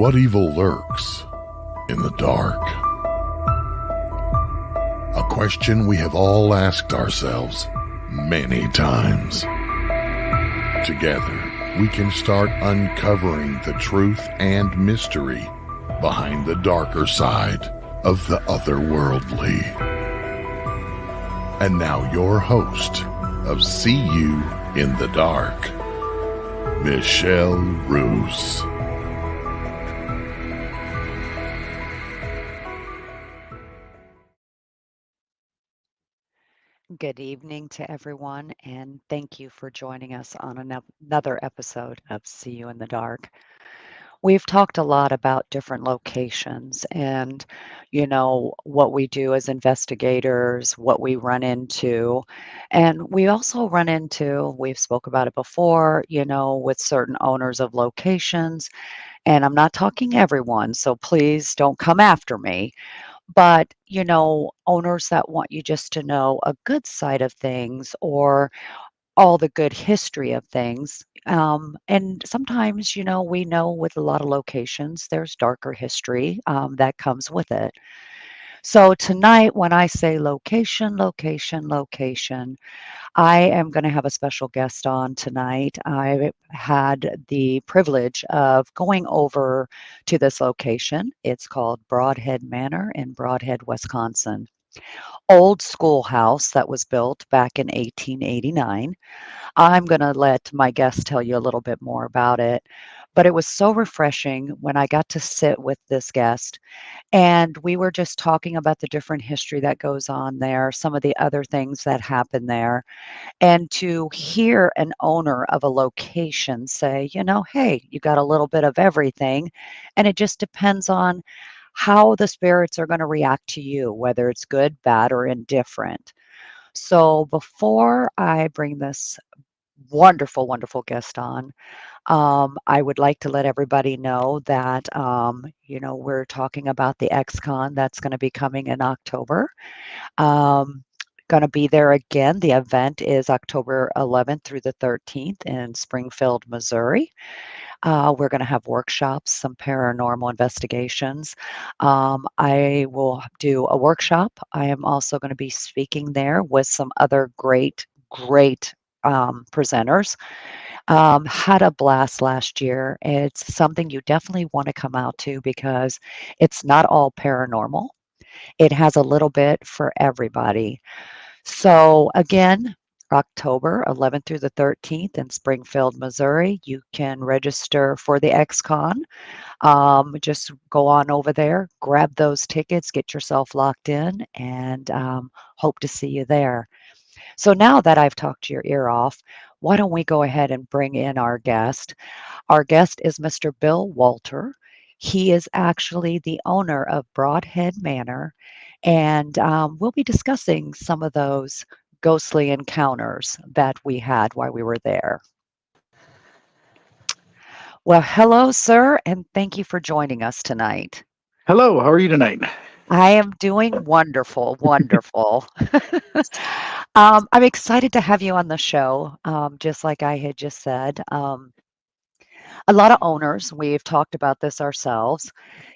What evil lurks in the dark? A question we have all asked ourselves many times. Together, we can start uncovering the truth and mystery behind the darker side of the otherworldly. And now your host of See You in the Dark, Michelle Roos. Good evening to everyone, and thank you for joining us on another episode of See You in the Dark. We've talked a lot about different locations and, what we do as investigators, what we run into. And we also run into, we've spoke about it before, with certain owners of locations. And I'm not talking everyone, so please don't come after me, but owners that want you just to know a good side of things or all the good history of things. And sometimes, we know with a lot of locations there's darker history that comes with it. So tonight, when I say location, location, location, I am going to have a special guest on tonight. I had the privilege of going over to this location. It's called Broadhead Manor in Broadhead, Wisconsin. Old schoolhouse that was built back in 1889. I'm going to let my guest tell you a little bit more about it. But it was so refreshing when I got to sit with this guest and we were just talking about the different history that goes on there, some of the other things that happen there. And to hear an owner of a location say, hey, you got a little bit of everything. And it just depends on how the spirits are going to react to you, whether it's good, bad, or indifferent. So before I bring this wonderful, wonderful guest on, I would like to let everybody know that, we're talking about the XCon that's going to be coming in October. Um, going to be there again. The event is October 11th through the 13th in Springfield, Missouri. We're going to have workshops, some paranormal investigations. I will do a workshop. I am also going to be speaking there with some other great presenters. Had a blast last year. It's something you definitely want to come out to because it's not all paranormal. It has a little bit for everybody. So again, October 11th through the 13th in Springfield, Missouri. You can register for the XCon. Just go on over there, grab those tickets, get yourself locked in, and hope to see you there. So now that I've talked your ear off, why don't we go ahead and bring in our guest? Our guest is Mr. Bill Wolter. He is actually the owner of Broadhead Manor, and we'll be discussing some of those ghostly encounters that we had while we were there. Well, hello, sir, and thank you for joining us tonight. Hello, how are you tonight? I am doing wonderful, wonderful. I'm excited to have you on the show, just like I had just said. A lot of owners, we've talked about this ourselves.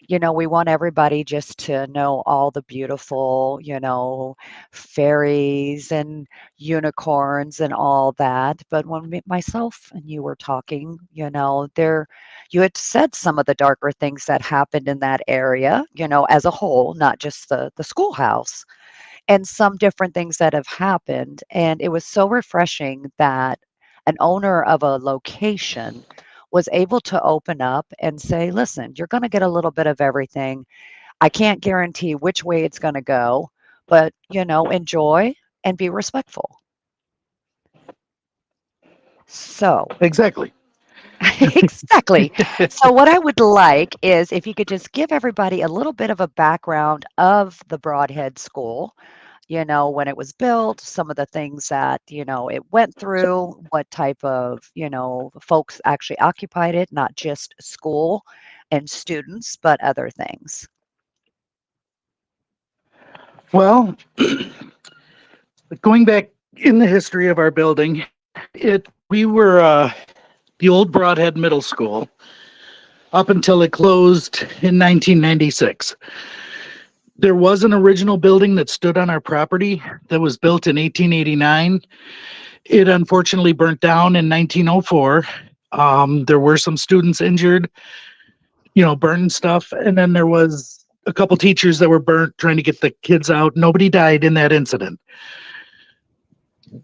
We want everybody just to know all the beautiful, fairies and unicorns and all that. But when myself and you were talking, you had said some of the darker things that happened in that area, as a whole, not just the schoolhouse, and some different things that have happened. And it was so refreshing that an owner of a location was able to open up and say, listen, you're going to get a little bit of everything. I can't guarantee which way it's going to go, but, enjoy and be respectful. So, Exactly. exactly. So, what I would like is if you could just give everybody a little bit of a background of the Broadhead School, when it was built, some of the things that, it went through, what type of, folks actually occupied it, not just school and students, but other things. Well, going back in the history of our building, we were the old Broadhead Middle School. up until it closed in 1996. There was an original building that stood on our property that was built in 1889. It unfortunately burnt down in 1904. There were some students injured, burning stuff. And then there was a couple teachers that were burnt trying to get the kids out. Nobody died in that incident.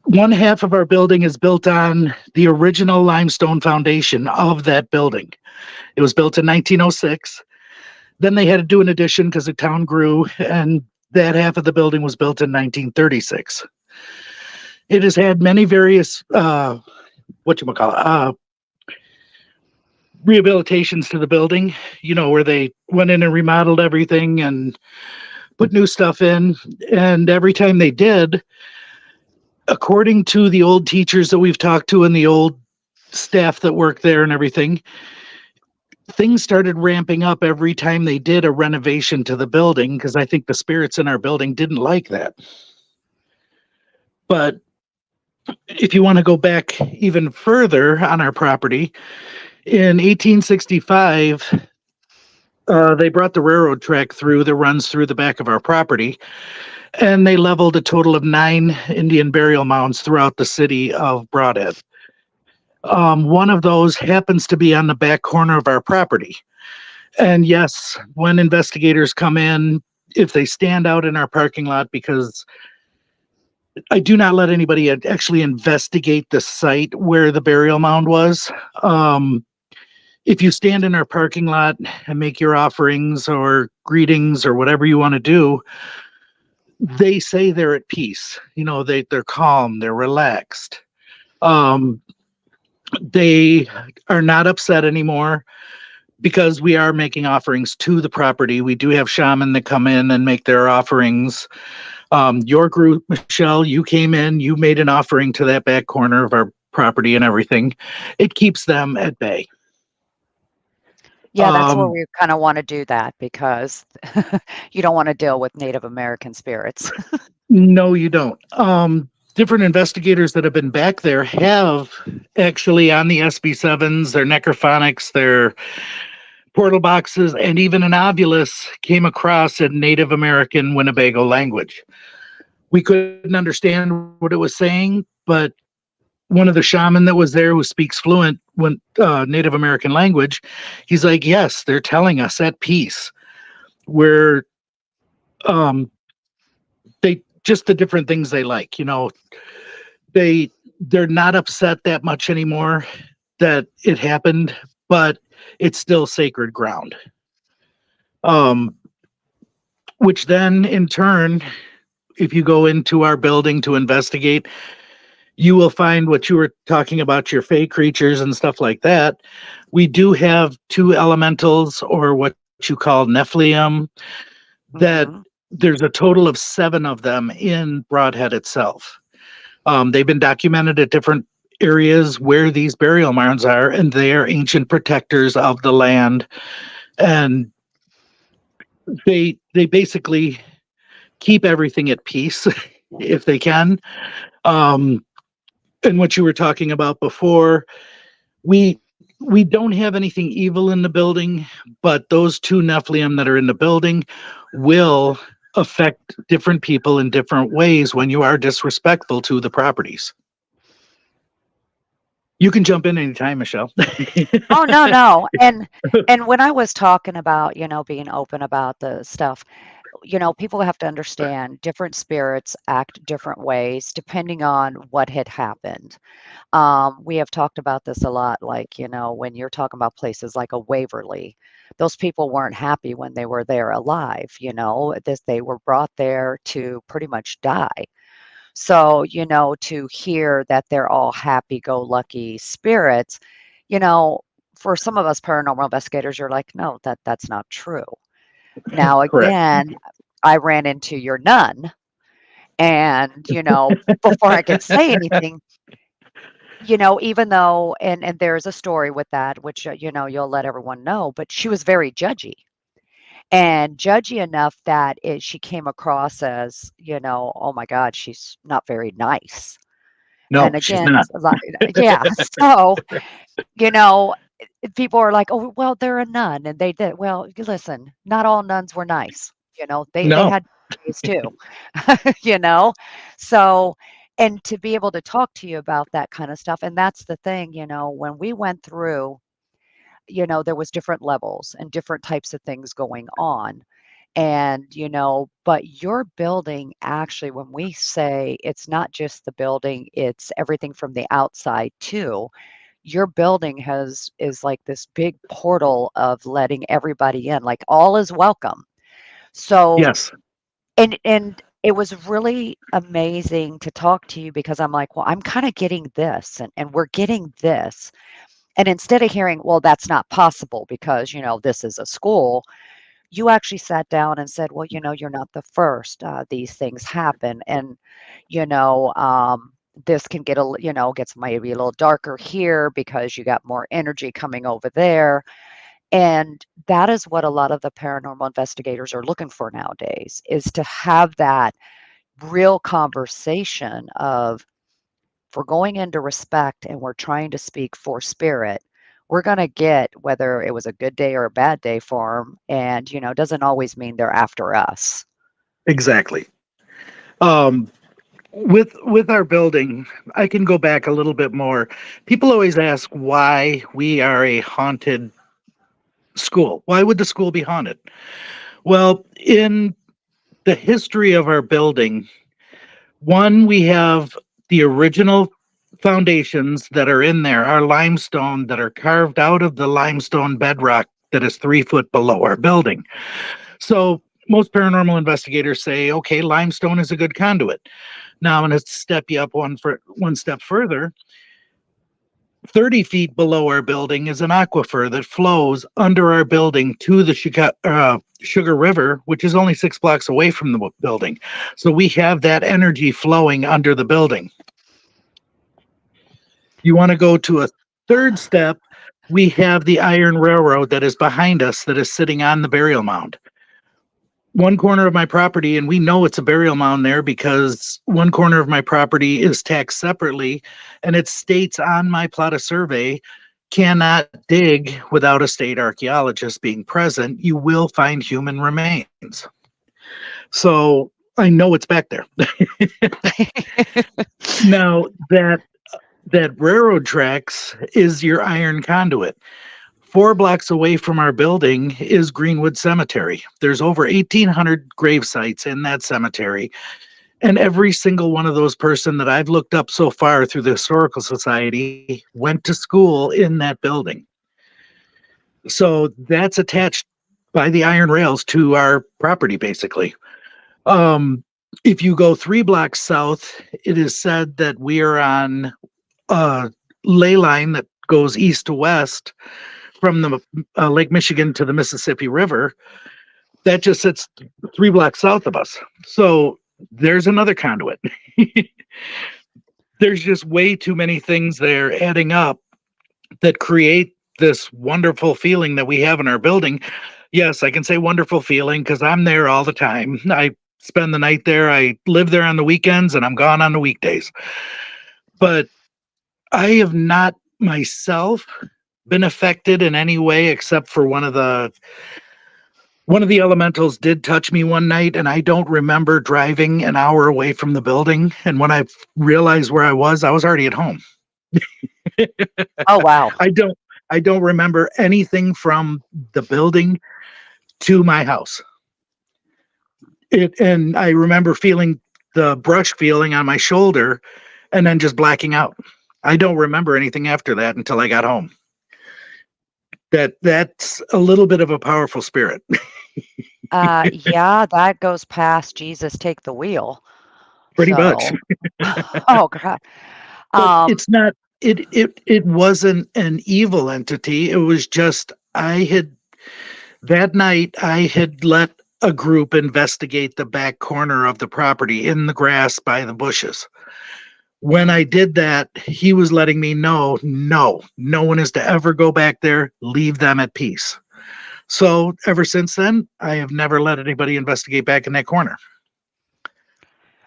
One half of our building is built on the original limestone foundation of that building. It was built in 1906. Then they had to do an addition because the town grew, and that half of the building was built in 1936. It has had many various rehabilitations to the building, where they went in and remodeled everything and put new stuff in. And every time they did, according to the old teachers that we've talked to and the old staff that worked there and everything, things started ramping up every time they did a renovation to the building, because I think the spirits in our building didn't like that. But if you want to go back even further on our property, in 1865, they brought the railroad track through that runs through the back of our property, and they leveled a total of 9 Indian burial mounds throughout the city of Broadhead. One of those happens to be on the back corner of our property. And yes, when investigators come in, if they stand out in our parking lot, because I do not let anybody actually investigate the site where the burial mound was. If you stand in our parking lot and make your offerings or greetings or whatever you want to do, they say they're at peace. They're calm, they're relaxed. They are not upset anymore because we are making offerings to the property. We do have shaman that come in and make their offerings. Your group, Michelle, you came in, you made an offering to that back corner of our property and everything. It keeps them at bay. Yeah, that's where we kind of want to do that, because you don't want to deal with Native American spirits. No, you don't. Different investigators that have been back there have actually, on the SB7s, their necrophonics, their portal boxes, and even an ovulus came across in Native American Winnebago language. We couldn't understand what it was saying, but one of the shaman that was there, who speaks fluent Native American language, he's like, yes, they're telling us at peace. We're they just the different things they like, they're not upset that much anymore that it happened, but it's still sacred ground. Which then in turn, if you go into our building to investigate, you will find what you were talking about, your fey creatures and stuff like that. We do have 2 elementals, or what you call Nephilim, that there's a total of 7 of them in Broadhead itself. They've been documented at different areas where these burial mounds are, and they are ancient protectors of the land. And they basically keep everything at peace if they can. And what you were talking about before, we don't have anything evil in the building, but those 2 Nephilim that are in the building will affect different people in different ways when you are disrespectful to the properties. You can jump in anytime, Michelle. Oh, no. And when I was talking about, being open about the stuff, people have to understand different spirits act different ways depending on what had happened. We have talked about this a lot, like, when you're talking about places like a Waverly, those people weren't happy when they were there alive, they were brought there to pretty much die. So, to hear that they're all happy-go-lucky spirits, for some of us paranormal investigators, you're like, no, that's not true. Now, again, I ran into your nun, and, before I could say anything, even though, and there's a story with that, which, you'll let everyone know, but she was very judgy. And judgy enough that she came across as, oh my God, she's not very nice. No, And she's again, not. yeah. So, people are like, "Oh, well, they're a nun, and they did." Well, listen, not all nuns were nice, they No, had days too, you know? So and to be able to talk to you about that kinda stuff, and that's the thing, when we went through, there was different levels and different types of things going on, and, but your building actually, when we say it's not just the building, it's everything from the outside too. Your building is like this big portal of letting everybody in, like all is welcome. So, yes, and it was really amazing to talk to you because I'm like, well, I'm kind of getting this and we're getting this. And instead of hearing, well, that's not possible because, this is a school, you actually sat down and said, well, you're not the first. These things happen. And, you know, um, this can get gets maybe a little darker here because you got more energy coming over there. And that is what a lot of the paranormal investigators are looking for nowadays is to have that real conversation of if we're going into respect and we're trying to speak for spirit, we're going to get whether it was a good day or a bad day for them. And, doesn't always mean they're after us. exactly. Um, with our building, I can go back a little bit more. People always ask why we are a haunted school. Why would the school be haunted? Well, in the history of our building, one, we have the original foundations that are in there, are limestone that are carved out of the limestone bedrock that is 3 foot below our building. So most paranormal investigators say, okay, limestone is a good conduit. Now I'm going to step you up one step further. 30 feet below our building is an aquifer that flows under our building to the Sugar River, which is only 6 blocks away from the building. So we have that energy flowing under the building. You want to go to a third step, we have the iron railroad that is behind us that is sitting on the burial mound. One corner of my property, and we know it's a burial mound there because one corner of my property is taxed separately, and it states on my plot of survey, cannot dig without a state archaeologist being present. You will find human remains. So I know it's back there. Now that railroad tracks is your iron conduit. 4 blocks away from our building is Greenwood Cemetery. There's over 1,800 grave sites in that cemetery. And every single one of those person that I've looked up so far through the Historical Society went to school in that building. So that's attached by the iron rails to our property, basically. Um, if you go 3 blocks south, it is said that we are on a ley line that goes east to west from the Lake Michigan to the Mississippi River. That just sits 3 blocks south of us. So there's another conduit. There's just way too many things there adding up that create this wonderful feeling that we have in our building. Yes, I can say wonderful feeling because I'm there all the time. I spend the night there. I live there on the weekends and I'm gone on the weekdays. But I have not myself been affected in any way except for one of the elementals did touch me one night, and I don't remember driving an hour away from the building. And when I realized where I was already at home. Oh, wow. I don't I don't remember anything from the building to my house. And I remember feeling the brush feeling on my shoulder and then just blacking out. I don't remember anything after that until I got home. That's a little bit of a powerful spirit. Yeah, that goes past Jesus take the wheel. Pretty much. So, oh God. But Um, it's not it wasn't an evil entity. It was just I had that night I had let a group investigate the back corner of the property in the grass by the bushes. When I did that, he was letting me know, no one is to ever go back there. Leave them at peace. So ever since then, I have never let anybody investigate back in that corner.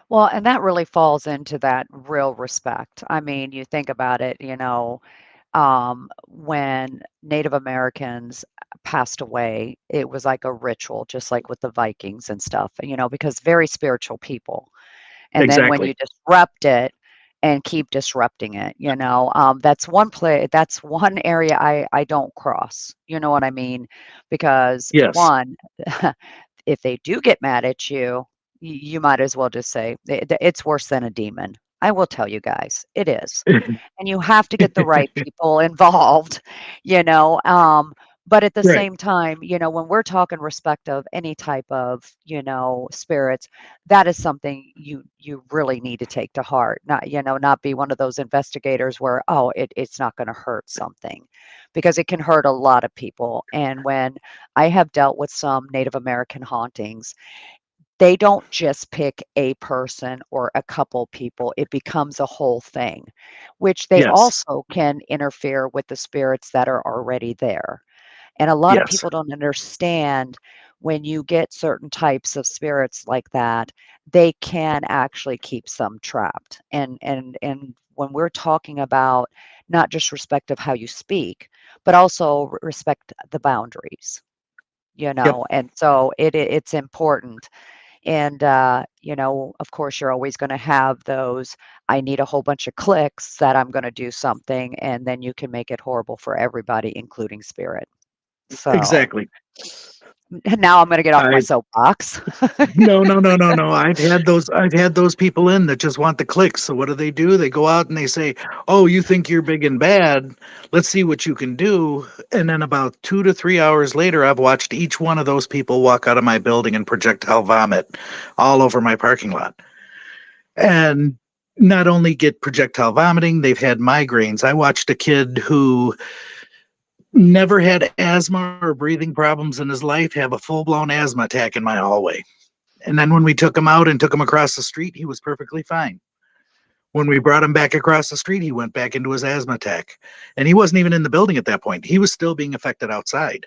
well, and that really falls into that real respect. I mean, you think about it, when Native Americans passed away, it was like a ritual, just like with the Vikings and stuff, because very spiritual people. And then when Exactly. you disrupt it and keep disrupting it, that's one area I don't cross. You know what I mean? Because Yes. one, if they do get mad at you, you might as well just say it's worse than a demon. I will tell you guys, it is, and you have to get the right people involved, you know. But at the Right. same time, when we're talking respect of any type of, spirits, that is something you really need to take to heart. Not be one of those investigators where, oh, it's not going to hurt something, because it can hurt a lot of people. And when I have dealt with some Native American hauntings, they don't just pick a person or a couple people, it becomes a whole thing, which they Yes. also can interfere with the spirits that are already there. And a lot of Yes. people don't understand, when you get certain types of spirits like that, they can actually keep some trapped. And when we're talking about not just respect of how you speak, but also respect the boundaries, Yep. and so it's important. And, of course, you're always going to have those, I need a whole bunch of clicks that I'm going to do something, and then you can make it horrible for everybody, including spirit. So Exactly. now I'm going to get off my I soapbox. No, no, no, no, no. I've had those people in that just want the clicks. So what do? They go out and they say, "Oh, you think you're big and bad? Let's see what you can do." And then about 2 to 3 hours later, I've watched each one of those people walk out of my building and projectile vomit all over my parking lot. And not only get projectile vomiting, they've had migraines. I watched a kid who never had asthma or breathing problems in his life have a full-blown asthma attack in my hallway. And then when we took him out and took him across the street, he was perfectly fine. When we brought him back across the street, he went back into his asthma attack. And he wasn't even in the building at that point. He was still being affected outside.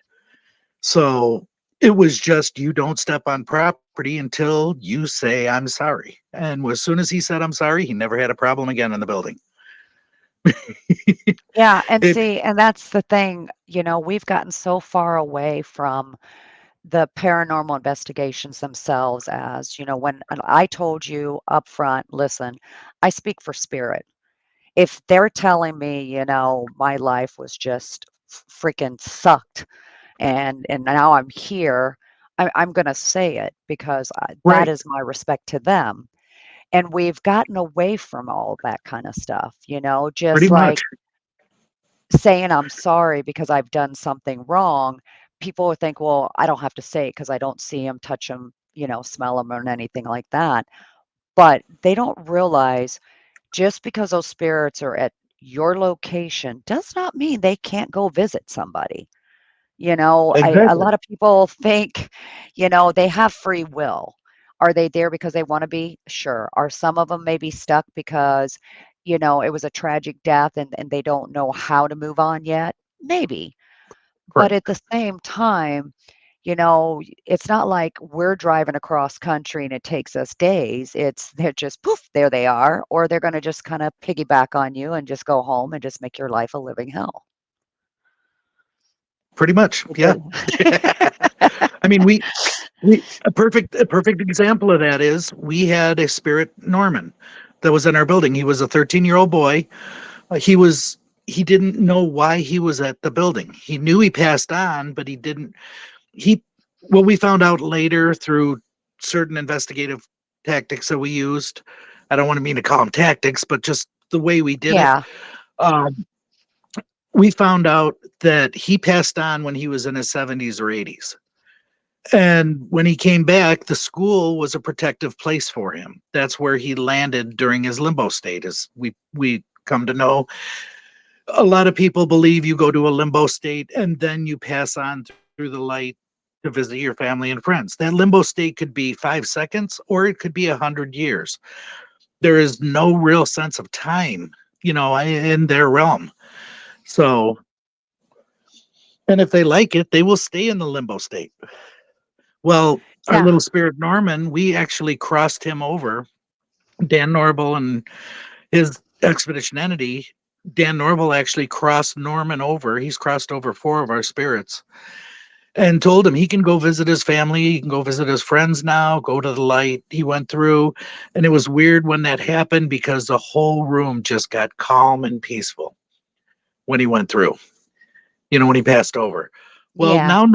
So it was just, you don't step on property until you say, "I'm sorry." And as soon as he said, "I'm sorry," he never had a problem again in the building. Yeah, and It, see, and that's the thing, we've gotten so far away from the paranormal investigations themselves. As, when and I told you up front, listen, I speak for spirit. If they're telling me, my life was just freaking sucked, and now I'm here, I'm gonna say it, because that right, is my respect to them. And we've gotten away from all that kind of stuff, pretty just much. like saying I'm sorry because I've done something wrong. People would think, well, I don't have to say it because I don't see them, touch them, smell them, or anything like that. But they don't realize, just because those spirits are at your location does not mean they can't go visit somebody. A Exactly. lot of people think, they have free will. Are they there because they want to be? Sure. Are some of them maybe stuck because, it was a tragic death, and they don't know how to move on yet? Maybe. But at Correct. the same time, it's not like we're driving across country and it takes us days. They're just poof, there they are, or they're going to just kind of piggyback on you and just go home and just make your life a living hell. Pretty much. Yeah. Because I mean, we a perfect example of that is we had a spirit Norman that was in our building. He was a 13-year-old boy. He didn't know why he was at the building. He knew he passed on, but he didn't. He What we found out later through certain investigative tactics that we used. I don't want to mean to call them tactics, but just the way we did it. yeah, Um, we found out that he passed on when he was in his 70s or 80s. And when he came back, the school was a protective place for him. That's where he landed during his limbo state, as we come to know. A lot of people believe you go to a limbo state and then you pass on through the light to visit your family and friends. That limbo state could be 5 seconds or it could be 100 years. There is no real sense of time, in their realm. So, and if they like it, they will stay in the limbo state. Well, our yeah, little spirit Norman, we actually crossed him over. Dan Norval and his expedition entity Dan Norval actually crossed Norman over. He's crossed over 4 of our spirits and told him he can go visit his family. He can go visit his friends now, go to the light. He went through, and it was weird when that happened because the whole room just got calm and peaceful when he went through, when he passed over. Well, Yeah.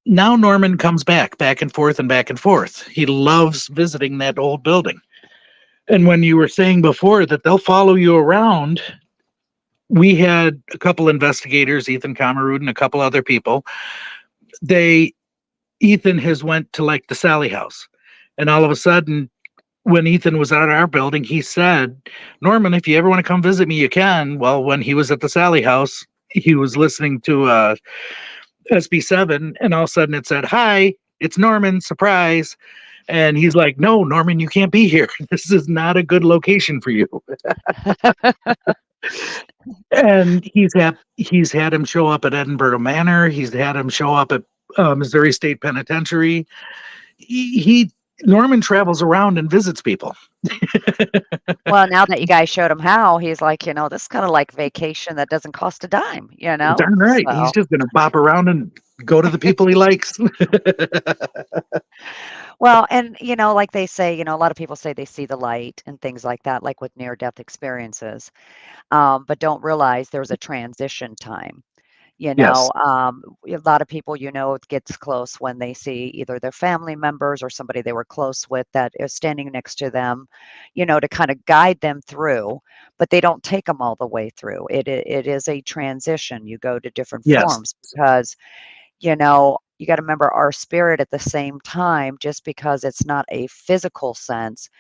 now Norman comes back and forth and back and forth. He loves visiting that old building. And when you were saying before that they'll follow you around, we had a couple investigators, Ethan Cameroon and a couple other people. Ethan has went to like the Sally house. And all of a sudden, when Ethan was at our building, he said, Norman, if you ever want to come visit me, you can. Well, when he was at the Sally house, he was listening to SB7, and all of a sudden it said, hi, it's Norman, surprise. And he's like, no, Norman, you can't be here. This is not a good location for you. And he's had him show up at Edinburgh Manor. He's had him show up at Missouri State Penitentiary. Norman travels around and visits people. Well, now that you guys showed him how, he's like, this is kind of like vacation that doesn't cost a dime, Darn right. He's So, just going to bop around and go to the people he likes. well, and like they say, a lot of people say they see the light and things like that, like with near-death experiences, but don't realize there's a transition time. Yes. A lot of people, it gets close when they see either their family members or somebody they were close with that is standing next to them, to kind of guide them through, but they don't take them all the way through. It is a transition. You go to different Yes. forms because, you got to remember our spirit at the same time, just because it's not a physical sense,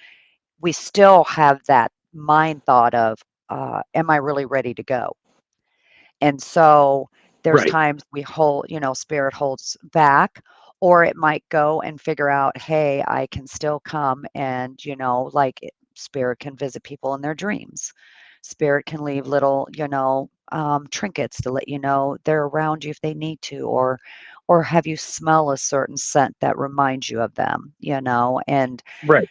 we still have that mind thought of, am I really ready to go? And so there's Right. times we hold, spirit holds back, or it might go and figure out, hey, I can still come and, spirit can visit people in their dreams. Spirit can leave little, trinkets to let you know they're around you if they need to, or have you smell a certain scent that reminds you of them, and Right.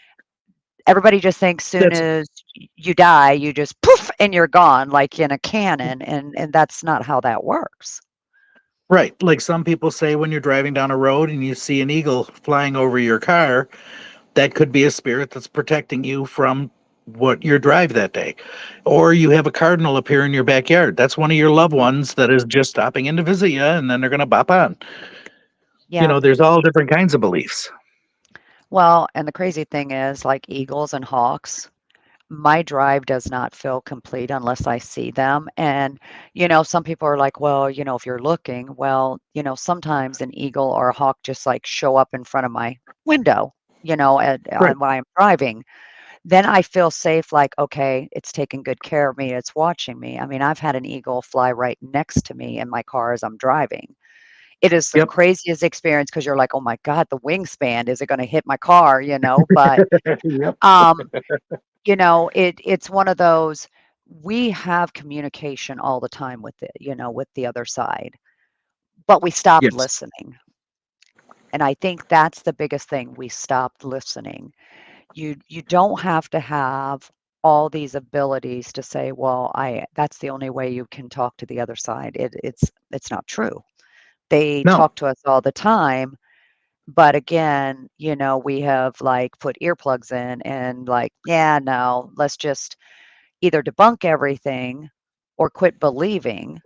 everybody just thinks soon That's as you die, you just poof and you're gone like in a cannon, and that's not how that works. right. Like some people say when you're driving down a road and you see an eagle flying over your car, that could be a spirit that's protecting you from what your drive that day. Or you have a cardinal appear in your backyard. That's one of your loved Mhm. ones that is just stopping in to visit you, and then they're going to bop on. Yeah. There's all different kinds of beliefs. Well, and the crazy thing is, like eagles and hawks, my drive does not feel complete unless I see them. And, some people are like, well, if you're looking, well, sometimes an eagle or a hawk just like show up in front of my window, Right. while I'm driving. Then I feel safe, like, okay, it's taking good care of me, it's watching me. I mean, I've had an eagle fly right next to me in my car as I'm driving. It is the Yep. craziest experience because 'cause you're like, "Oh my god, the wingspan, is it gonna hit my car?" But, Yep. um, it's one of those, we have communication all the time with with the other side, but we stopped Yes. listening, and I think that's the biggest thing, we stopped listening. You don't have to have all these abilities to say, "Well, I that's the only way you can talk to the other side." It's not true. They No. talk to us all the time, but again, we have, like, put earplugs in and, like, "Yeah, no, let's just either debunk everything or quit believing,"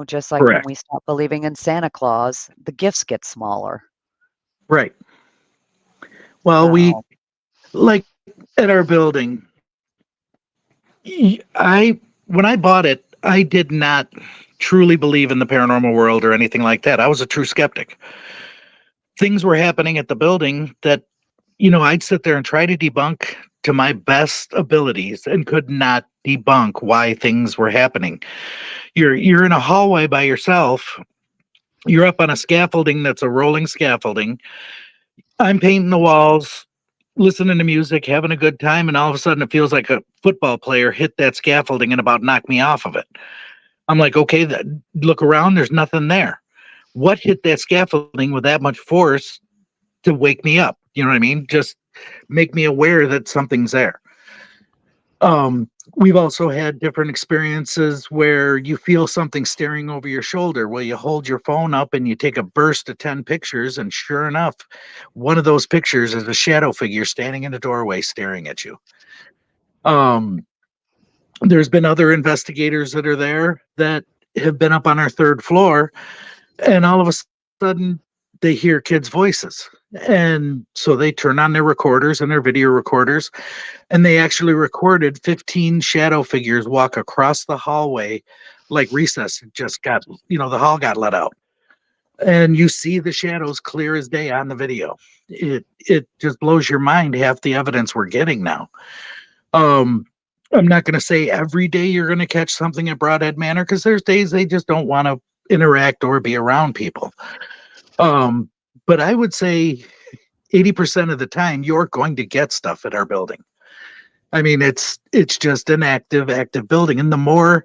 just like when Correct. we stop believing in Santa Claus, the gifts get smaller. Right. Well, we So, like at our building. I when I bought it, I did not truly believe in the paranormal world or anything like that. I was a true skeptic. Things were happening at the building that, I'd sit there and try to debunk to my best abilities and could not debunk why things were happening. You're in a hallway by yourself. You're up on a scaffolding that's a rolling scaffolding. I'm painting the walls, listening to music, having a good time, and all of a sudden it feels like a football player hit that scaffolding and about knocked me off of it. I'm like, okay, look around, there's nothing there. What hit that scaffolding with that much force to wake me up? You know what I mean? Just make me aware that something's there. We've also had different experiences where you feel something staring over your shoulder. Well, you hold your phone up and you take a burst of 10 pictures, and sure enough, one of those pictures is a shadow figure standing in a doorway staring at you. Um, there's been other investigators that are there that have been up on our third floor, and all of a sudden they hear kids' voices. And so they turn on their recorders and their video recorders, and they actually recorded 15 shadow figures walk across the hallway like recess just got, the hall got let out. And you see the shadows clear as day on the video. It just blows your mind half the evidence we're getting now. Um, I'm not going to say every day you're going to catch something at Broadhead Manor, because there's days they just don't want to interact or be around people. But I would say 80% of the time you're going to get stuff at our building. I mean, it's just an active building, and the more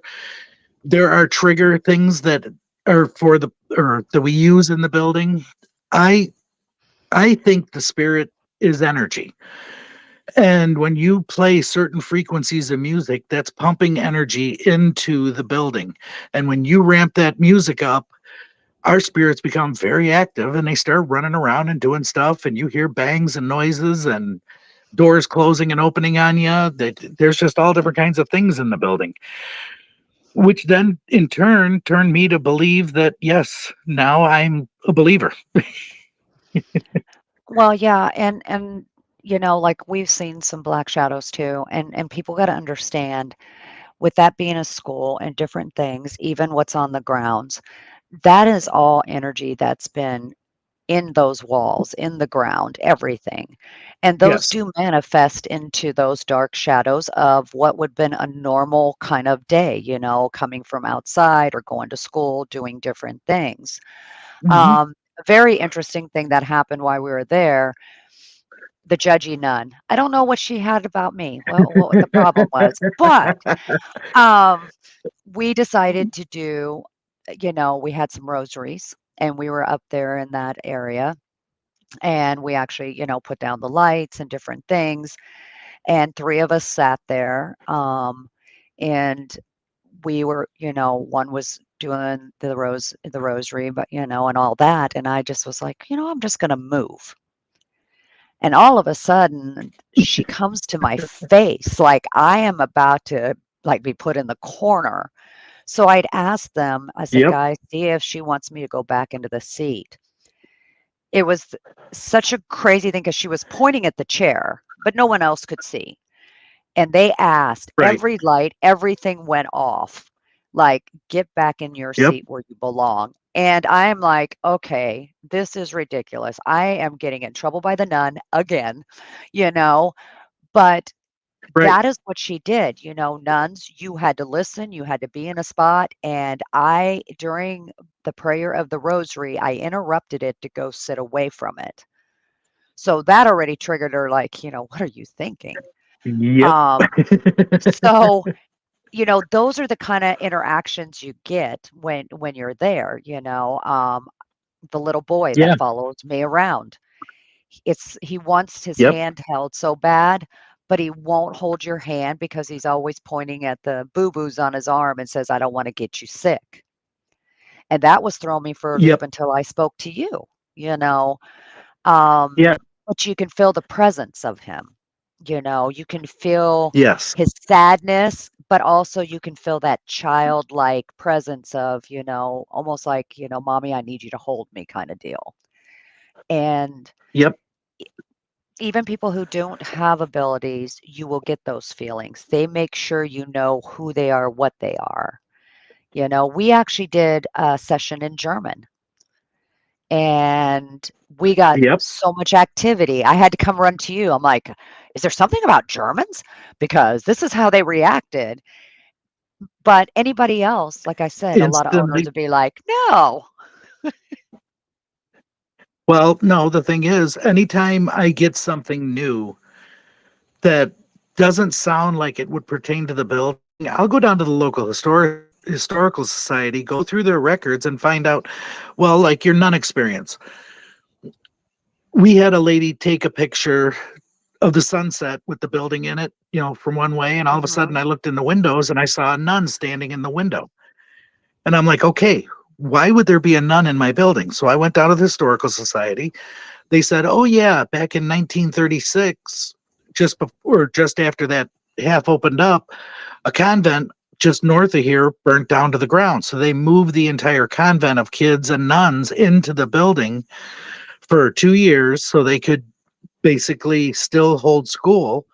there are trigger things that are that we use in the building, I think the spirit is energy. And when you play certain frequencies of music, that's pumping energy into the building. And when you ramp that music up, our spirits become very active and they start running around and doing stuff. And you hear bangs and noises and doors closing and opening on you. There's just all different kinds of things in the building, which then in turn turned me to believe that, yes, now I'm a believer. Well, yeah, and like we've seen some black shadows too, and people got to understand with that being a school and different things, even what's on the grounds, that is all energy that's been in those walls, in the ground, everything. And those Yes. do manifest into those dark shadows of what would have been a normal kind of day, coming from outside or going to school, doing different things. Hmm. A very interesting thing that happened while we were there, the judgy nun. I don't know what she had about me, what the problem was, but um, we decided to do, we had some rosaries and we were up there in that area. And we actually, put down the lights and different things. And three of us sat there. And we were, one was doing the rosary, but, and all that. And I just was like, I'm just going to move. And all of a sudden, she comes to my face like I am about to like be put in the corner. So I'd asked them, I said, Yep. guys, see if she wants me to go back into the seat. It was such a crazy thing because she was pointing at the chair, but no one else could see. And they asked, Right. every light, everything went off. Like, get back in your Yep. seat where you belong. And I am like, okay, this is ridiculous. I am getting in trouble by the nun again, you know, but Right. that is what she did. Nuns, you had to listen, you had to be in a spot. And during the prayer of the rosary, I interrupted it to go sit away from it. So that already triggered her, like, what are you thinking? Yep. Um, so, those are the kind of interactions you get when you're there, the little boy that Yeah. follows me around. He wants his Yep. hand held so bad, but he won't hold your hand because he's always pointing at the boo-boos on his arm and says, "I don't wanna get you sick." And that was throwing me for a loop Yep. until I spoke to you, you know? Um, Yeah. but you can feel the presence of him, you can feel Yes. his sadness, but also you can feel that childlike presence of, almost like, "Mommy, I need you to hold me," kinda deal. And Yep. even people who don't have abilities, you will get those feelings. They make sure you know who they are, what they are. We actually did a session in German and we got Yep. so much activity. I had to come run to you. I'm like, is there something about Germans? Because this is how they reacted. But anybody else, like I said, a lot of owners Instantly. would be like, no. Well, no, the thing is, anytime I get something new that doesn't sound like it would pertain to the building, I'll go down to the local historical society, go through their records and find out, well, like your nun experience. We had a lady take a picture of the sunset with the building in it, from one way, and all of a Mhm. sudden I looked in the windows and I saw a nun standing in the window. And I'm like, okay, why would there be a nun in my building? So I went down to the historical society. They said, oh yeah, back in 1936, just after that half opened up, a convent just north of here burnt down to the ground. So they moved the entire convent of kids and nuns into the building for 2 years so they could basically still hold school.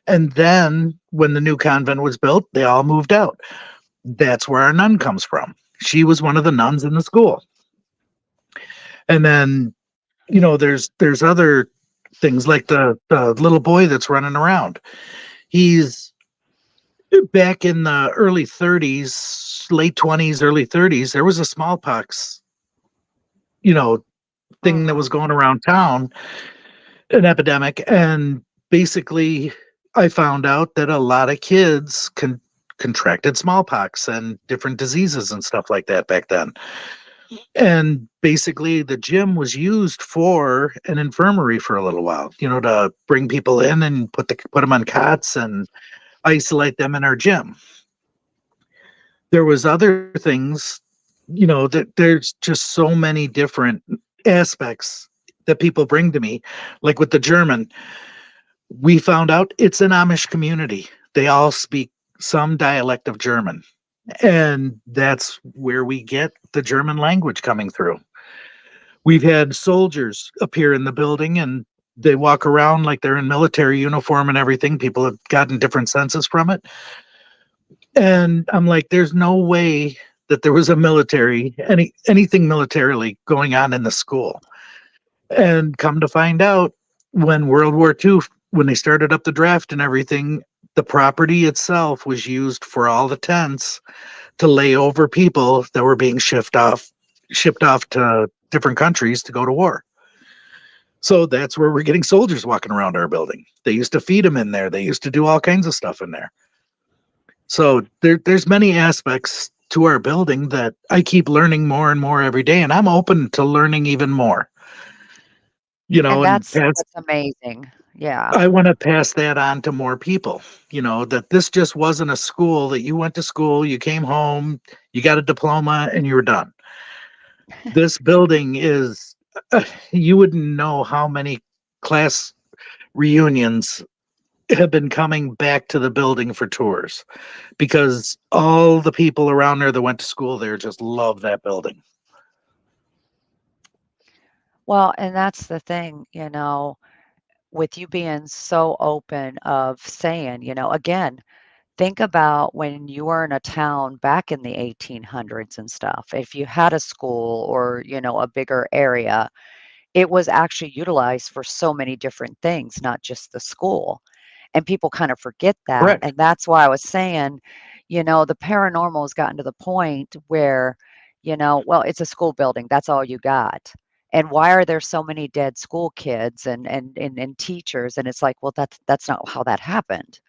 And then when the new convent was built, they all moved out. That's where our nun comes from. She was one of the nuns in the school. And then, there's other things like the little boy that's running around. He's back in the early 30s, late 20s, early 30s. There was a smallpox, you know, thing that was Mhm. going around town, an epidemic. And basically, I found out that a lot of kids contracted smallpox and different diseases and stuff like that back then. And basically, the gym was used for an infirmary for a little while, to bring people in and put them on cots and isolate them in our gym. There was other things, that there's just so many different aspects that people bring to me. Like with the German, we found out it's an Amish community. They all speak some dialect of German. And that's where we get the German language coming through. We've had soldiers appear in the building and they walk around like they're in military uniform and everything. People have gotten different senses from it. And I'm like, there's no way that there was anything militarily going on in the school. And come to find out, when World War II, when they started up the draft and everything, the property itself was used for all the tents to lay over people that were being shipped off to different countries to go to war. So that's where we're getting soldiers walking around our building. They used to feed them in there. They used to do all kinds of stuff in there. So there's many aspects to our building that I keep learning more and more every day, and I'm open to learning even more. And And that's amazing. Yeah. I want to pass that on to more people. That this just wasn't a school that you went to school, you came home, you got a diploma, and you were done. This building is, you wouldn't know how many class reunions have been coming back to the building for tours because all the people around there that went to school there just love that building. Well, and that's the thing, with you being so open of saying, again, think about when you were in a town back in the 1800s and stuff. If you had a school or, a bigger area, it was actually utilized for so many different things, not just the school. And people kind of forget that. Correct. And that's why I was saying, the paranormal has gotten to the point where, well, it's a school building. That's all you got. And why are there so many dead school kids and teachers? And it's like, well, that's not how that happened.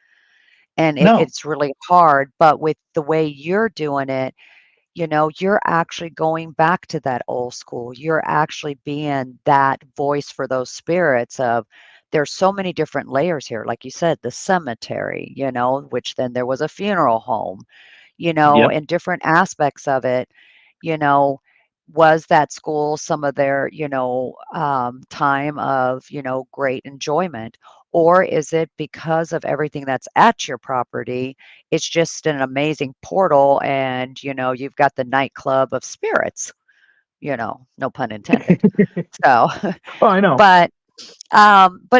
And No, it's really hard. But with the way you're doing it, you're actually going back to that old school. You're actually being that voice for those spirits of there's so many different layers here. Like you said, the cemetery, which then there was a funeral home, yep, and different aspects of it, you know, was that school some of their, time of, great enjoyment? Or is it because of everything that's at your property? It's just an amazing portal and, you've got the nightclub of spirits, no pun intended. So, oh, I know. but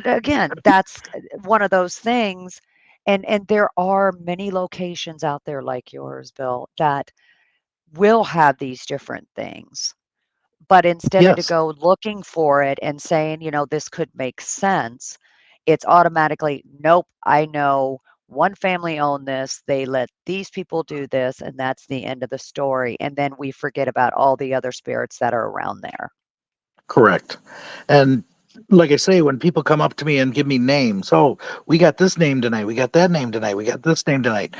again, that's one of those things. And there are many locations out there like yours, Bill, that will have these different things. But instead of to Yes, go looking for it and saying, this could make sense, it's automatically, nope, I know one family owned this, they let these people do this, and that's the end of the story. And then we forget about all the other spirits that are around there. correct. And like I say, when people come up to me and give me names, oh, we got this name tonight, we got that name tonight, we got this name tonight.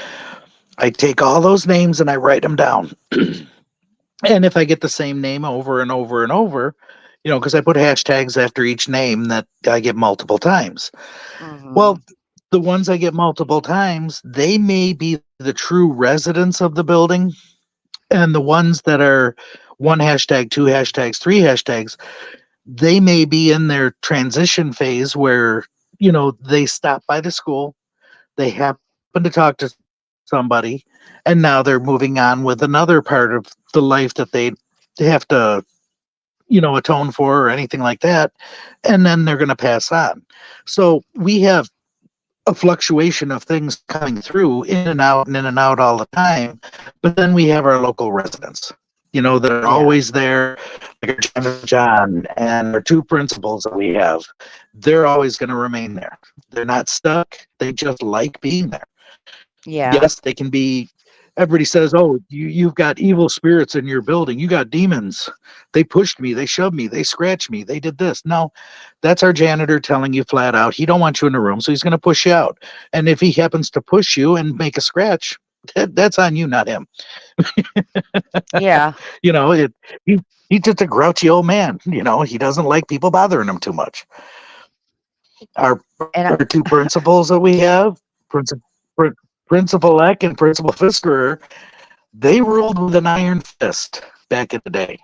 I take all those names and I write them down. And if I get the same name over and over and over, Because I put hashtags after each name that I get multiple times. Mhm. Well, the ones I get multiple times, they may be the true residents of the building, and the ones that are one hashtag, two hashtags, three hashtags, they may be in their transition phase where, they stop by the school, they happen to talk to somebody, and now they're moving on with another part of the life that they have to, atone for or anything like that. And then they're going to pass on. So we have a fluctuation of things coming through in and out and in and out all the time. But then we have our local residents, that are Yeah. always there, like our Janitor John and our two principals that we have. They're always going to remain there. They're not stuck. They just like being there. Yeah. Yes, they can be. Everybody says, "Oh, you've got evil spirits in your building. You got demons. They pushed me. They shoved me. They scratched me. They did this." No, that's our janitor telling you flat out he don't want you in the room, so he's going to push you out. And if he happens to push you and make a scratch, that's on you, not him. Yeah. It he's just a grouchy old man. He doesn't like people bothering him too much. Our And two principals that we have, Principal Eck and Principal Fisker, they ruled with an iron fist back in the day.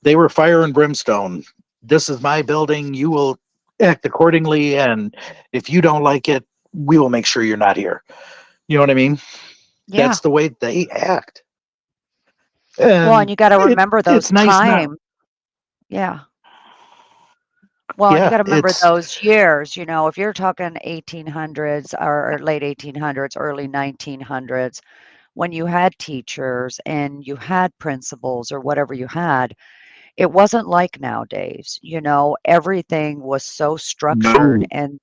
They were fire and brimstone. This is my building. You will act accordingly, and if you don't like it, we will make sure you're not here. You know what I mean? yeah. That's the way they act, Well, and and you got to remember it's those nice now. times. Yeah. Well, and you Yeah, got to remember it's those years, if you're talking 1800s or late 1800s, early 1900s, when you had teachers and you had principals or whatever you had, it wasn't like nowadays. Everything was so structured no. and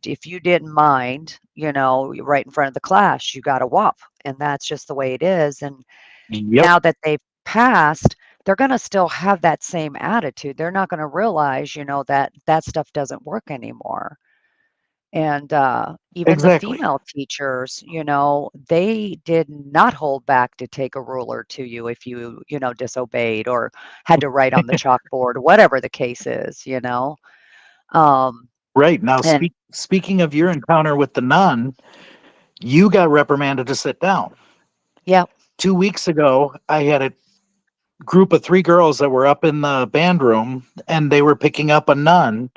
if you didn't mind, right in front of the class, you got a whop, and that's just the way it is. And Yep, now that they've passed, they're gonna still have that same attitude. They're not gonna realize, that that stuff doesn't work anymore. And, even the exactly. female teachers, they did not hold back to take a ruler to you if you, disobeyed or had to write on the chalkboard, whatever the case is. Um, Right now, and speaking of your encounter with the nun, you got reprimanded to sit down. yeah. 2 weeks ago, I had a group of three girls that were up in the band room and they were picking up a nun.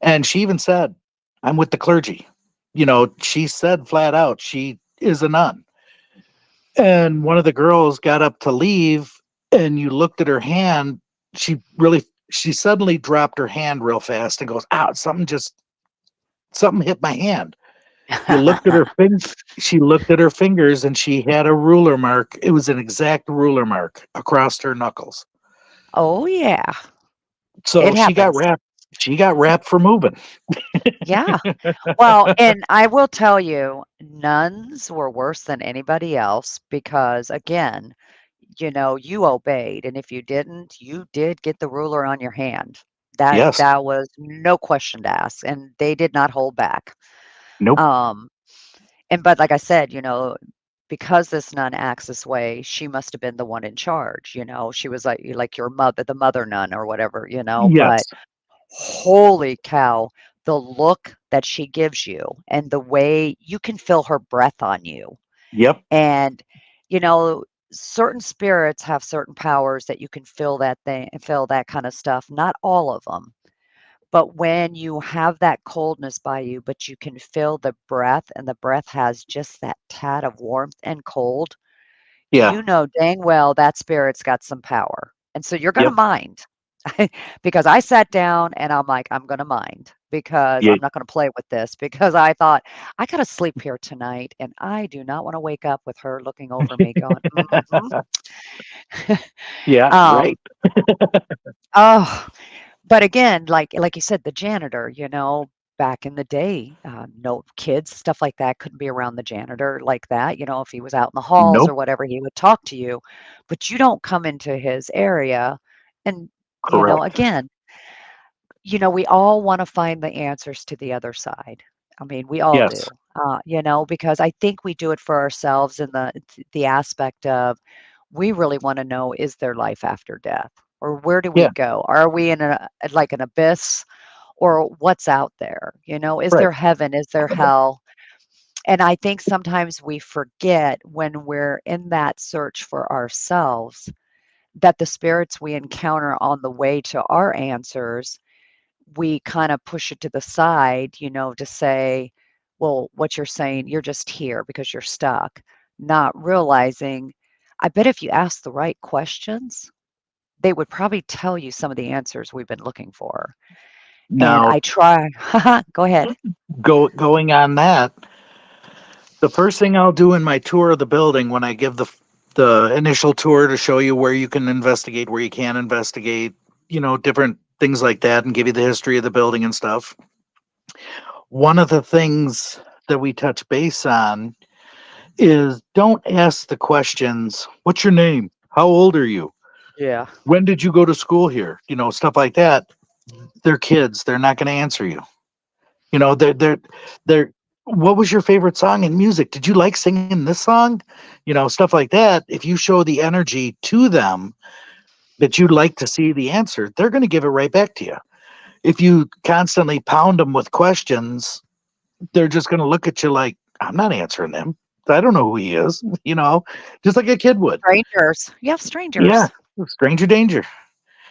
And she even said, I'm with the clergy. She said flat out, she is a nun. And one of the girls got up to leave and you looked at her hand. She suddenly dropped her hand real fast and goes, ow, something hit my hand. You looked at her She looked at her fingers and she had a ruler mark. It was an exact ruler mark across her knuckles. Oh, yeah. So It happens. she got wrapped for moving. Yeah. Well, and I will tell you, nuns were worse than anybody else because, again, you obeyed, and if you didn't, you did get the ruler on your hand. That Yes. that was no question to ask, and they did not hold back. Nope. Um, and but like I said, because this nun acts this way, she must have been the one in charge. She was like your mother, the mother nun or whatever. But Yes. holy cow, the look that she gives you and the way you can feel her breath on you. Yep. And, you know, certain spirits have certain powers that you can feel that kind of stuff. Not all of them. But when you have that coldness by you, but you can feel the breath and the breath has just that tad of warmth and cold, Yeah. you know dang well that spirit's got some power. And so you're going to Yep. mind. Because I sat down and I'm like, I'm going to mind because Yeah. I'm not going to play with this because I thought I got to sleep here tonight and I do not want to wake up with her looking over me going, Yeah. um, Right. oh, but again, like you said, the janitor, back in the day, no kids, stuff like that couldn't be around the janitor like that. If he was out in the halls or Nope. whatever, he would talk to you, but you don't come into his area. And, Correct. again, we all want to find the answers to the other side. I mean, we all do. Yes. Because I think we do it for ourselves in the aspect of We really want to know, is there life after death? Or where do we Yeah, go? Are we in like an abyss, or what's out there? Is right. there heaven? Is there hell? And I think sometimes we forget when we're in that search for ourselves that the spirits we encounter on the way to our answers, we kind of push it to the side, to say, well, what you're saying, you're just here because you're stuck, not realizing, I bet if you ask the right questions, they would probably tell you some of the answers we've been looking for. And Now, I try, go ahead. going on that, the first thing I'll do in my tour of the building when I give the initial tour to show you where you can investigate, where you can't investigate, different things like that, and give you the history of the building and stuff. One of the things that we touch base on is don't ask the questions, what's your name? How old are you? Yeah. When did you go to school here? Stuff like that. They're kids. They're not going to answer you. They're what was your favorite song in music? Did you like singing this song? Stuff like that. If you show the energy to them that you'd like to see the answer, they're going to give it right back to you. If you constantly pound them with questions, they're just going to look at you like, I'm not answering them. I don't know who he is, just like a kid would. Strangers. You have Yeah, strangers. stranger danger.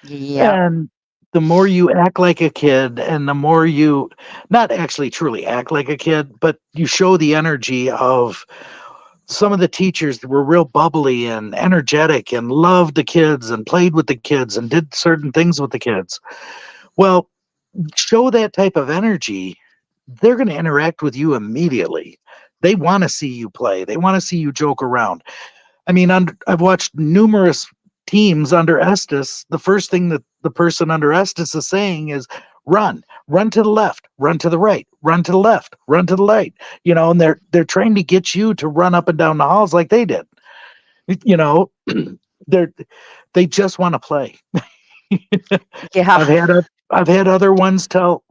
Yep. And the more you act like a kid, and the more you not actually truly act like a kid, but you show the energy of some of the teachers that were real bubbly and energetic and loved the kids and played with the kids and did certain things with the kids. Well, show that type of energy, they're going to interact with you immediately. They want to see you play. They want to see you joke around. I mean, I've watched numerous teams under Estes. The first thing that the person under Estes is saying is, run to the left, run to the right, run to the left, run to the right. And they're trying to get you to run up and down the halls like they did. You know, they're they just want to play. Yeah. I've had other ones tell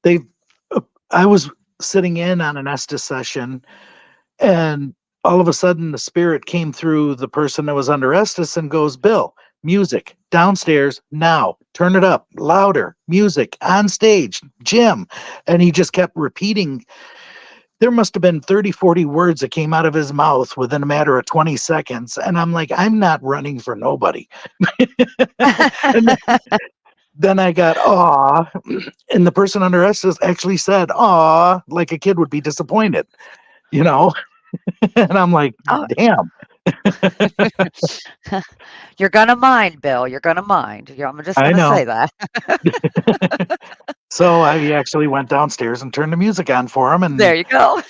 they. I was sitting in on an Estes session, and all of a sudden the spirit came through the person that was under Estes and goes, Bill, music downstairs now, turn it up louder, music on stage, Jim. And he just kept repeating. There must have been 30, 40 words that came out of his mouth within a matter of 20 seconds. And I'm like, I'm not running for nobody. And then I got, aw. And the person under Estes actually said, aw, like a kid would be disappointed, you know? And I'm like, Oh, damn. you're gonna mind, Bill. You're gonna mind. Yeah, I'm just I gonna know. say that. So I actually went downstairs and turned the music on for them, and There you go.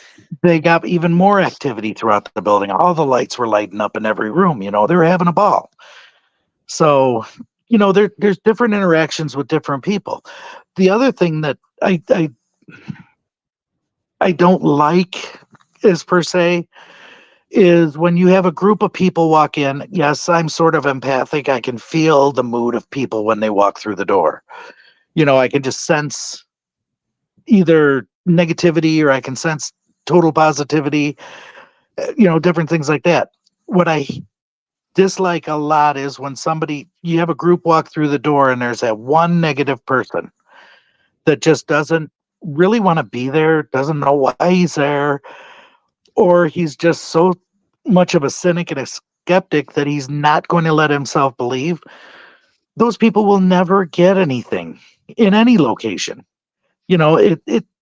they got even more activity throughout the building. All the lights were lighting up in every room. They were having a ball. So, there's different interactions with different people. The other thing that I don't like is per se is when you have a group of people walk in. Yes, I'm sort of empathic. I can feel the mood of people when they walk through the door. I can just sense either negativity or I can sense total positivity, different things like that. What I dislike a lot is when you have a group walk through the door and there's that one negative person that just doesn't really want to be there, doesn't know why he's there, or he's just so much of a cynic and a skeptic that he's not going to let himself believe. Those people will never get anything in any location.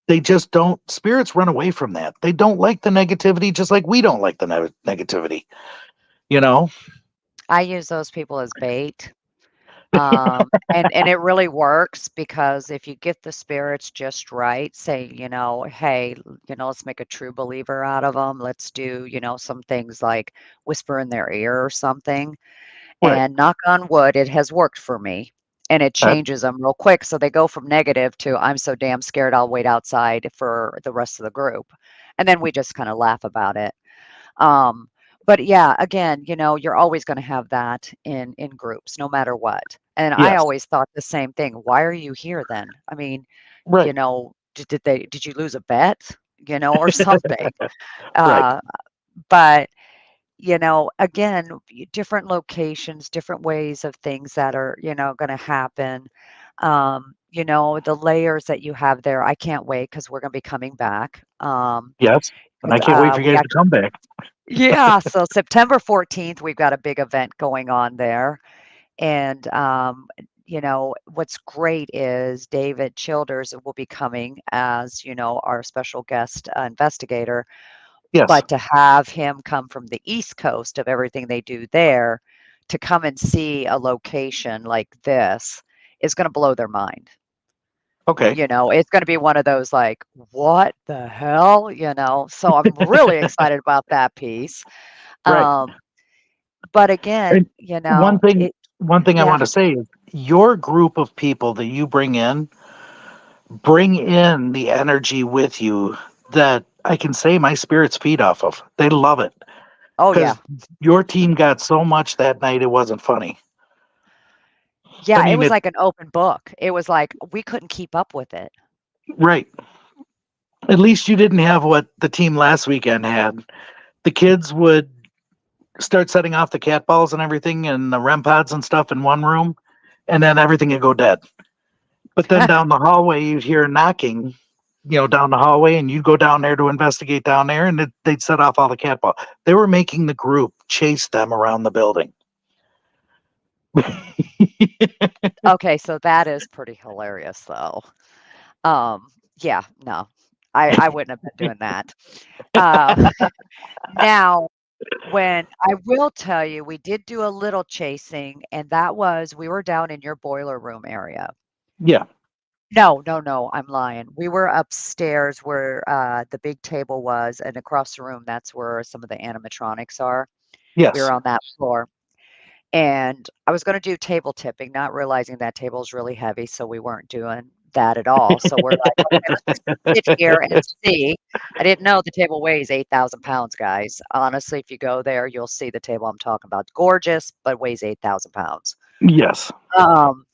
They just don't. Spirits run away from that. They don't like the negativity, just like we don't like the negativity. You know, I use those people as bait. And it really works because if you get the spirits just right, say, hey, let's make a true believer out of them. Let's do, some things like whisper in their ear or something. right? And knock on wood, it has worked for me. And it That, changes them real quick. So they go from negative to I'm so damn scared I'll wait outside for the rest of the group. And then we just kind of laugh about it. Um, but yeah, again, you're always going to have that in groups, no matter what. And I yes, always thought the same thing. Why are you here then? I mean, right, did you lose a bet, or something? right. Uh, but again, different locations, different ways of things that are, going to happen. The layers that you have there, I can't wait because we're going to be coming back. Yes. And 'Cause, I can't wait for you we guys to come back. yeah, so September 14th, we've got a big event going on there. And, what's great is David Childers will be coming as, our special guest investigator. Yes. But to have him come from the East Coast of everything they do there to come and see a location like this is going to blow their mind. Okay. It's going to be one of those like, what the hell? So I'm really excited about that piece. Right. Um, but And again, one thing I yeah. want to say is your group of people that you bring in the energy with you that I can say my spirits feed off of. They love it Oh, yeah. because your team got so much that night it wasn't funny. I Yeah, it mean was it like an open book. It was like we couldn't keep up with it. right. At least you didn't have what the team last weekend had. The kids would start setting off the cat balls and everything and the REM pods and stuff in one room, and then everything would go dead. But then down the hallway, you'd hear knocking, down the hallway, and you'd go down there to investigate down there, and they'd set off all the cat balls. They were making the group chase them around the building. Okay, so that is pretty hilarious though. Um, yeah, no. I wouldn't have been doing that. Uh, now, when I will tell you, we did do a little chasing, and that was we were down in your boiler room area. Yeah. No, no, no, I'm lying. We were upstairs where the big table was, and across the room, that's where some of the animatronics are. We were Yes. on that floor. And I was gonna do table tipping, not realizing that table is really heavy, so we weren't doing that at all. So we're like, "Okay, let's just sit here and see." I didn't know the table weighs 8,000 pounds, guys. Honestly, if you go there, you'll see the table I'm talking about. Gorgeous, but weighs 8,000 pounds. Yes. Um,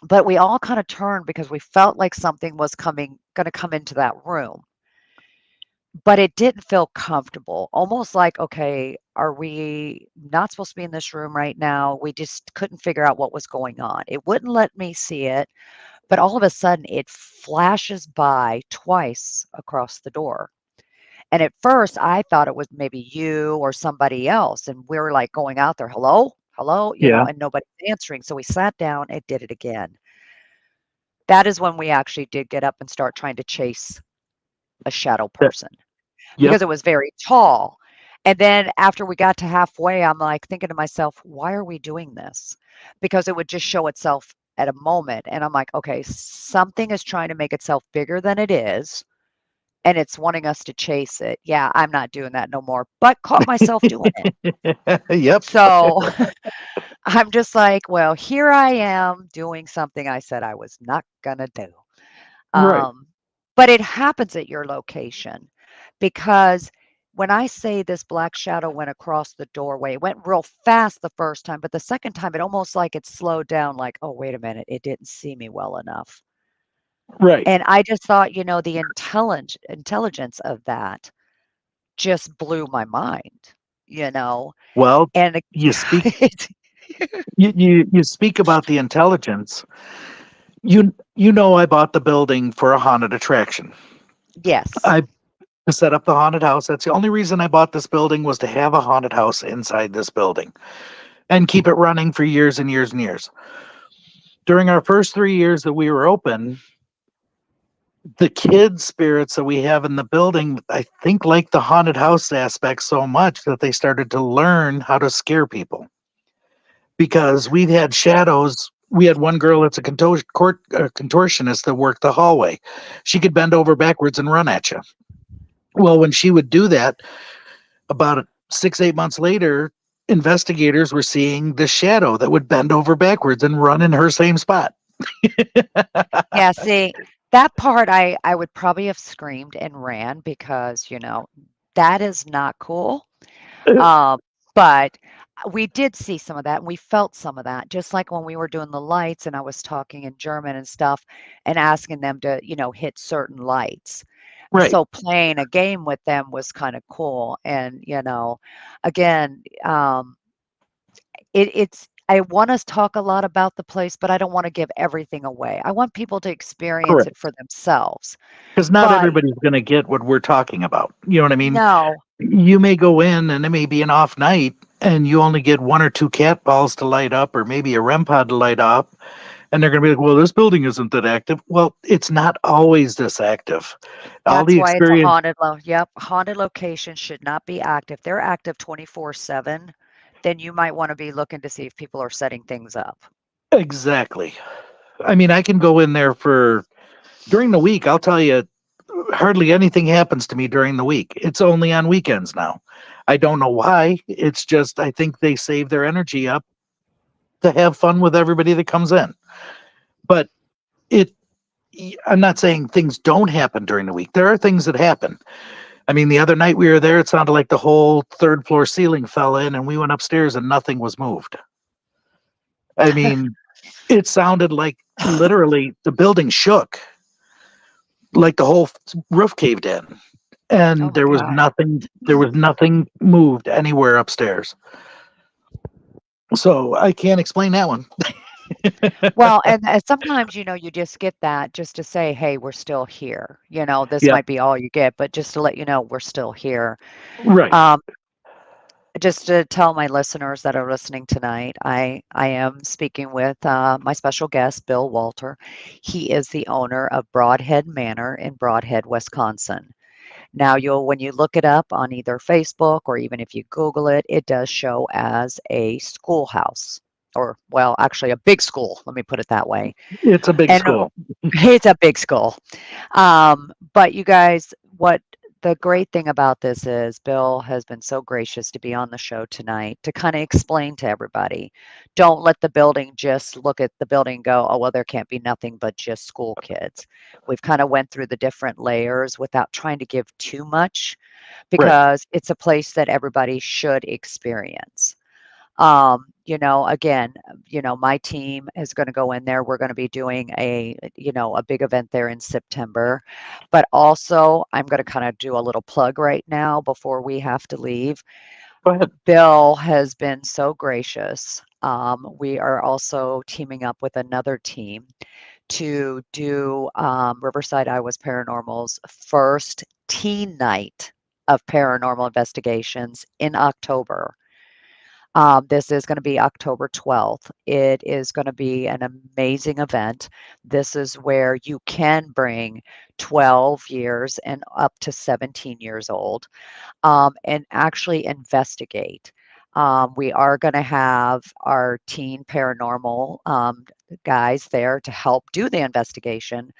but we all kinda turned because we felt like something was gonna come into that room. But it didn't feel comfortable, almost like, "Okay, are we not supposed to be in this room right now?" We just couldn't figure out what was going on. It wouldn't let me see it, but all of a sudden, it flashes by twice across the door. And at first, I thought it was maybe you or somebody else, and we were, like, going out there, "Hello? Hello?" Yeah. And nobody's answering, so we sat down and did it again. That is when we actually did get up and start trying to chase a shadow That- person. Yep. Because it was very tall. And then after we got to halfway, I'm like thinking to myself, why are we doing this? Because it would just show itself at a moment. And I'm like, okay, something is trying to make itself bigger than it is, and it's wanting us to chase it. Yeah, I'm not doing that no more, but caught myself doing it. Yep. So I'm just like, well, here I am doing something I said I was not going to do. Right. Um, but it happens at your location because when I say this black shadow went across the doorway, it went real fast the first time, but the second time it almost like it slowed down, like, oh, wait a minute, it didn't see me well enough. Right. And I just thought, the intelligence of that just blew my mind, you know. Well, And you speak it, you speak about the intelligence. I bought the building for a haunted attraction. yes. I to set up the haunted house. That's the only reason I bought this building was to have a haunted house inside this building and keep it running for years and years and years. During our first 3 years that we were open, the kids' spirits that we have in the building, I think, like the haunted house aspect so much that they started to learn how to scare people. Because we've had shadows. We had one girl that's a contortionist that worked the hallway. She could bend over backwards and run at you. Well, when she would do that, about 6, 8 months later, investigators were seeing the shadow that would bend over backwards and run in her same spot. Yeah, see, that part I would probably have screamed and ran because, that is not cool. Um, but we did see some of that and we felt some of that, just like when we were doing the lights and I was talking in German and stuff and asking them to, hit certain lights. Right. So playing a game with them was kind of cool. And, again, it's I want us to talk a lot about the place, but I don't want to give everything away. I want people to experience Correct. it for themselves. Because not But everybody's going to get what we're talking about. You know what I mean? no, You may go in and it may be an off night and you only get one or two cat balls to light up or maybe a REM pod to light up. And they're going to be like, well, this building isn't that active. Well, it's not always this active. All that's the why it's a experience. yep, haunted locations should not be active. They're active 24/7, then you might want to be looking to see if people are setting things up. Exactly. I mean, I can go in there for during the week. I'll tell you, hardly anything happens to me during the week. It's only on weekends now. I don't know why. It's just, I think they save their energy up to have fun with everybody that comes in. But it, I'm not saying things don't happen during the week. There are things that happen. I mean, the other night we were there, it sounded like the whole third floor ceiling fell in, and we went upstairs and nothing was moved. I mean, it sounded like literally the building shook, like the whole roof caved in, Oh and my there was God. nothing. There was nothing moved anywhere upstairs. So I can't explain that one. Well, and sometimes, you just get that just to say, "Hey, we're still here." This Yep. might be all you get, but just to let you know we're still here. Right. Um, just to tell my listeners that are listening tonight, I am speaking with my special guest, Bill Wolter. He is the owner of Broadhead Manor in Broadhead, Wisconsin. Now, when you look it up on either Facebook or even if you Google it, it does show as a schoolhouse, or well, actually a big school. Let me put it that way. It's a big And school. it's a big school. But you guys, what the great thing about this is Bill has been so gracious to be on the show tonight to kind of explain to everybody. Don't let the building just look at the building and go, oh, well, there can't be nothing but just school kids. We've kind of went through the different layers without trying to give too much Right. because it's a place that everybody should experience. Again, my team is going to go in there. We're going to be doing a big event there in September. But also, I'm going to kind of do a little plug right now before we have to leave. Go ahead. Bill has been so gracious. We are also teaming up with another team to do Riverside, Iowa's Paranormal's first teen night of paranormal investigations in October. This is going to be October 12th. It is going to be an amazing event. This is where you can bring 12 years and up to 17 years old and actually investigate. We are going to have our teen paranormal guys there to help do the investigation,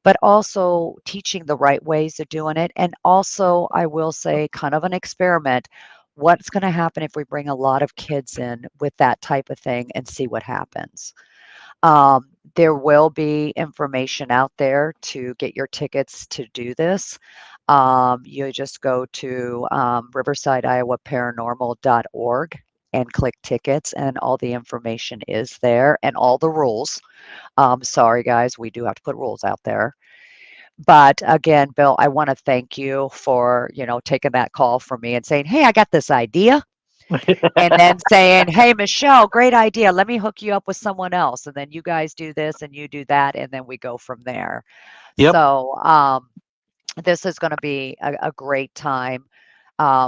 but also teaching the right ways of doing it. And also, I will say, kind of an experiment. What's going to happen if we bring a lot of kids in with that type of thing and see what happens? There will be information out there to get your tickets to do this. You just go to riversideiowa.paranormal.org and click tickets, and all the information is there and all the rules. Sorry, guys, we do have to put rules out there. But again, Bill, I want to thank you for taking that call from me and saying, "Hey, I got this idea." And then saying, "Hey, Michelle, great idea. Let me hook you up with someone else. And then you guys do this and you do that. And then we go from there." Yep. So this is going to be a great time.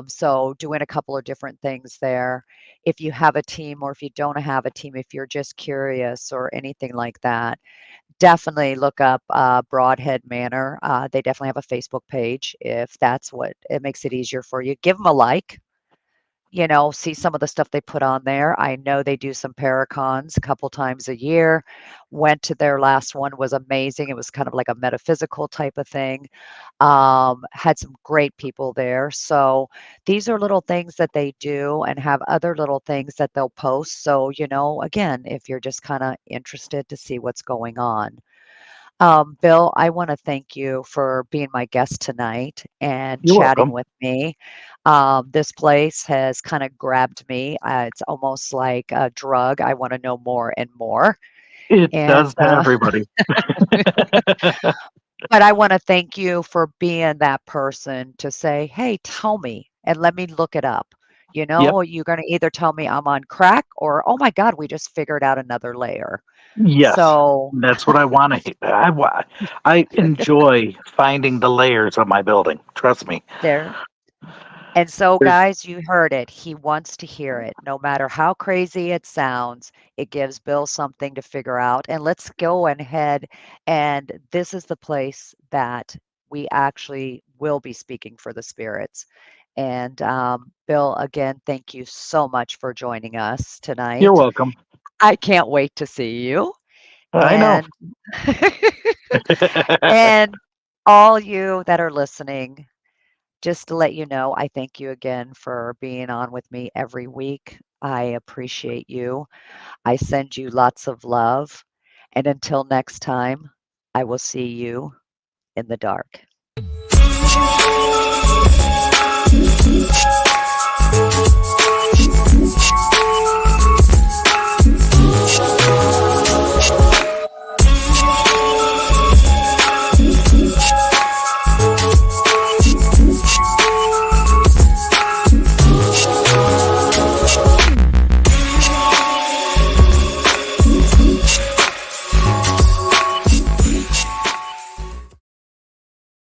So doing a couple of different things there. If you have a team or if you don't have a team, if you're just curious or anything like that, definitely look up Broadhead Manor. They definitely have a Facebook page if that's what it makes it easier for you. Give them a like. See some of the stuff they put on there. I know they do some paracons a couple times a year. Went to their last one, was amazing. It was kind of like a metaphysical type of thing. Had some great people there. So these are little things that they do and have other little things that they'll post. So, again, if you're just kind of interested to see what's going on. Bill, I want to thank you for being my guest tonight and You're chatting welcome. with me. This place has kind of grabbed me. It's almost like a drug. I want to know more and more. It And does to everybody. But I wanna thank you for being that person to say, "Hey, tell me, and let me look it up." Yep. You're gonna either tell me I'm on crack or, "Oh my god, we just figured out another layer." Yes. So, That's what I want to. I enjoy finding the layers of my building. Trust me. there and so, There's guys, you heard it. He wants to hear it. No matter how crazy it sounds, it gives Bill something to figure out. And let's go ahead. And this is the place that we actually will be speaking for the spirits. And Bill, again, thank you so much for joining us You're tonight. welcome. I can't wait to see you. I know. And and all you that are listening, just to let you know, I thank you again for being on with me every week. I appreciate you. I send you lots of love. And until next time, I will see you in the dark.